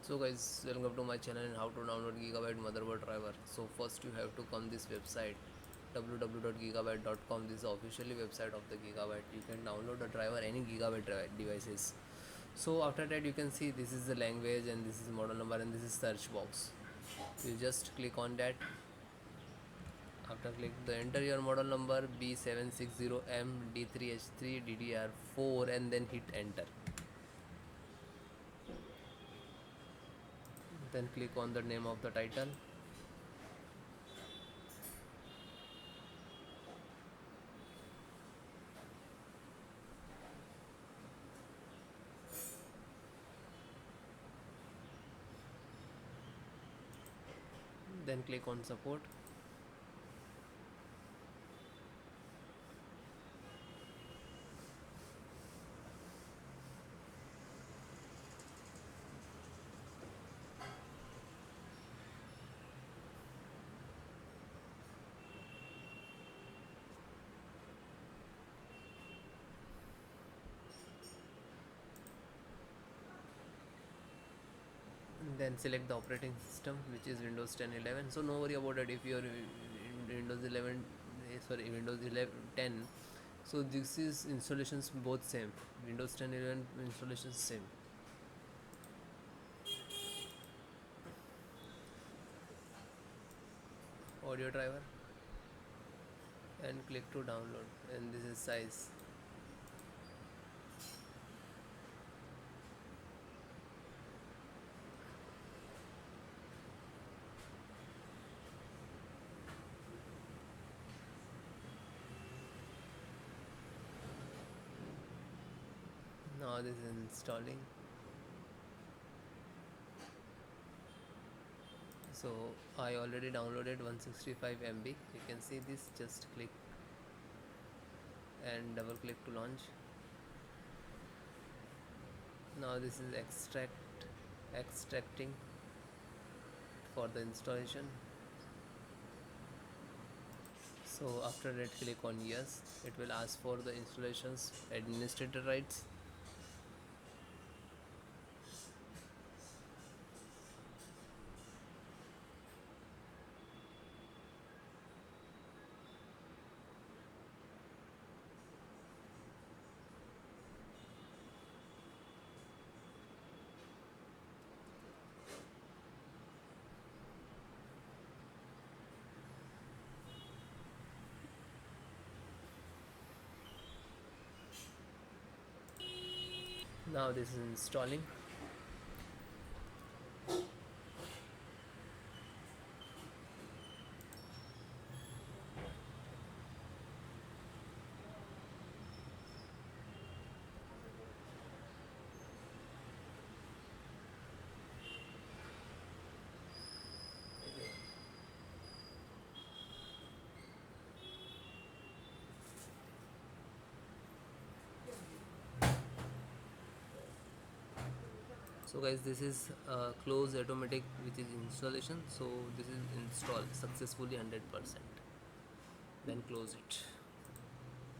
So guys, welcome to my channel and how to download Gigabyte motherboard driver. So first you have to come this website www.gigabyte.com. This is the officially website of the Gigabyte. You can download the driver any Gigabyte devices. So after that you can see this is the language and this is model number and this is search box. You just click on that. After click the enter your model number B760M D3HP DDR4 and then hit enter. Then click on the name of the title. Then click on support. Then select the operating system, which is Windows 10 11. So no worry about it if you're in Windows 11, Windows 11 10. So this is installations both same, Windows 10 11 installations same. Audio driver and click to download, and this is size. Now this is installing. So I already downloaded 165 MB. You can see this. Just click and double click to launch. Now this is extracting for the installation. So after that click on yes. It will ask for the installations administrator rights. Now this is installing. So guys, this is close automatic, which is installation. So this is installed successfully 100%. Then close it.